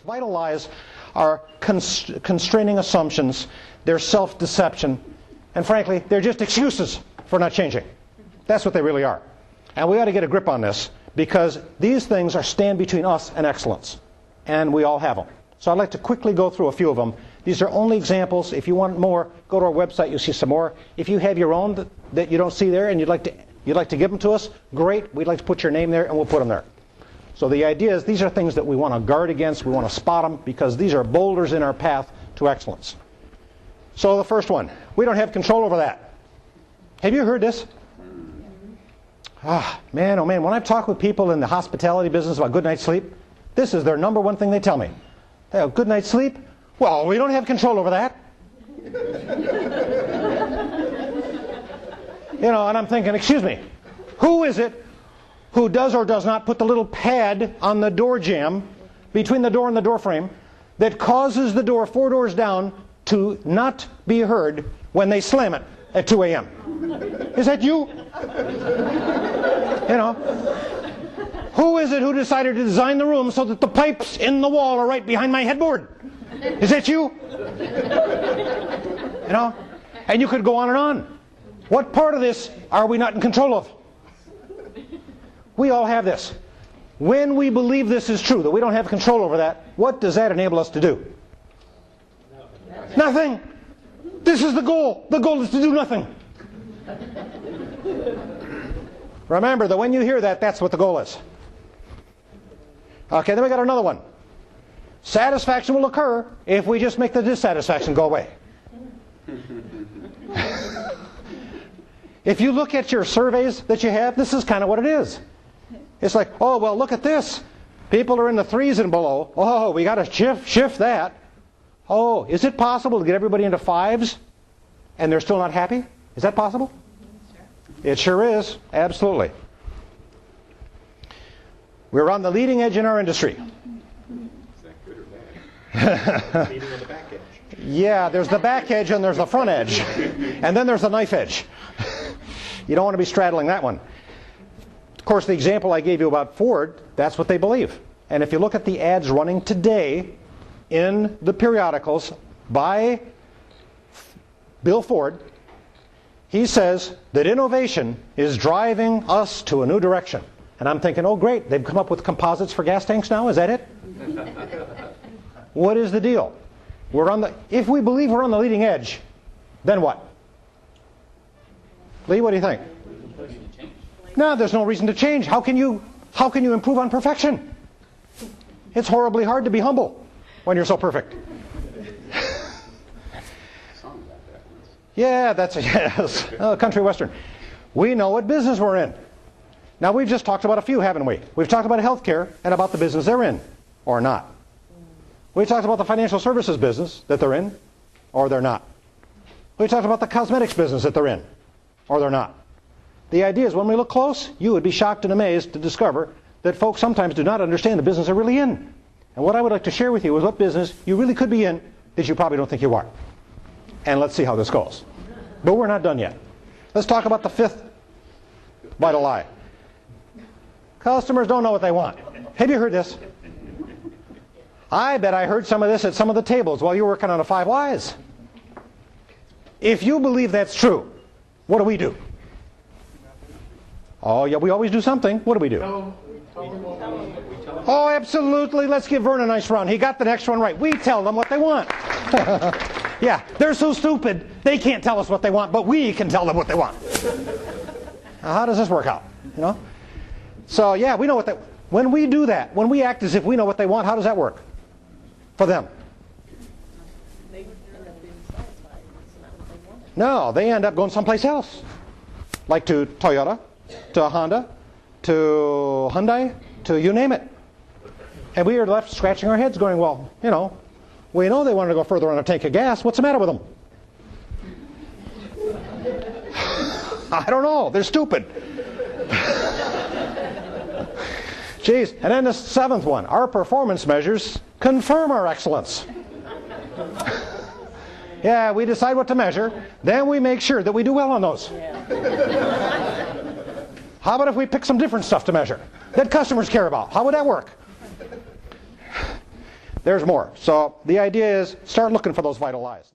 Vital lies are constraining assumptions, they're self-deception, and frankly, they're just excuses for not changing. That's what they really are. And we ought to get a grip on this, because these things stand between us and excellence. And we all have them. So I'd like to quickly go through a few of them. These are only examples. If you want more, go to our website, you'll see some more. If you have your own that you don't see there and you'd like to give them to us, great. We'd like to put your name there and we'll put them there. So the idea is these are things that we want to guard against, we want to spot them, because these are boulders in our path to excellence. So the first one, we don't have control over that. Have you heard this? Ah, man, oh man, when I've talked with people in the hospitality business about good night's sleep, this is their number one thing they tell me. They have good night's sleep? Well, we don't have control over that. You know, and I'm thinking, excuse me, who is it who does or does not put the little pad on the door jamb between the door and the door frame that causes the door 4 doors down to not be heard when they slam it at 2 a.m.? Is that you? You know, who is it who decided to design the room so that the pipes in the wall are right behind my headboard? Is that you? You know, and you could go on and on. What part of this are we not in control of? We all have this. When we believe this is true, that we don't have control over that, what does that enable us to do? Nothing. This is the goal. The goal is to do nothing. Remember that when you hear that, that's what the goal is. Okay, then we got another one. Satisfaction will occur if we just make the dissatisfaction go away. If you look at your surveys that you have, this is kind of what it is. It's like, oh, well, look at this. People are in the 3s and below. Oh, we got to shift that. Oh, is it possible to get everybody into 5s and they're still not happy? Is that possible? Sure. It sure is. Absolutely. We're on the leading edge in our industry. Is that good or bad? Leading on the back edge. Yeah, there's the back edge and there's the front edge. And then there's the knife edge. You don't want to be straddling that one. Of course, the example I gave you about Ford, that's what they believe. And if you look at the ads running today in the periodicals by Bill Ford, he says that innovation is driving us to a new direction. And I'm thinking, oh great, they've come up with composites for gas tanks now, is that it? What is the deal? If we believe we're on the leading edge, then what? Lee, what do you think? No, there's no reason to change. How can you improve on perfection? It's horribly hard to be humble when you're so perfect. Yeah, that's a yes. Country western. We know what business we're in. Now, we've just talked about a few, haven't we? We've talked about healthcare and about the business they're in, or not. We've talked about the financial services business that they're in, or they're not. We've talked about the cosmetics business that they're in, or they're not. The idea is when we look close, you would be shocked and amazed to discover that folks sometimes do not understand the business they're really in. And what I would like to share with you is what business you really could be in that you probably don't think you are. And let's see how this goes. But we're not done yet. Let's talk about the 5th vital lie. Customers don't know what they want. Have you heard this? I bet I heard some of this at some of the tables while you were working on the 5 whys. If you believe that's true, what do? Oh, yeah, we always do something. What do? Oh, absolutely. Let's give Vern a nice round. He got the next one right. We tell them what they want. Yeah, they're so stupid, they can't tell us what they want, but we can tell them what they want. Now, how does this work out? You know? So, yeah, we know what they... When we do that, when we act as if we know what they want, how does that work for them? No, they end up going someplace else. Like to Toyota, to Honda, to Hyundai, to you name it. And we are left scratching our heads going, well, you know, we know they wanted to go further on a tank of gas. What's the matter with them? I don't know. They're stupid. Geez. And then the 7th one. Our performance measures confirm our excellence. Yeah, we decide what to measure. Then we make sure that we do well on those. How about if we pick some different stuff to measure that customers care about? How would that work? There's more. So the idea is start looking for those vital lies.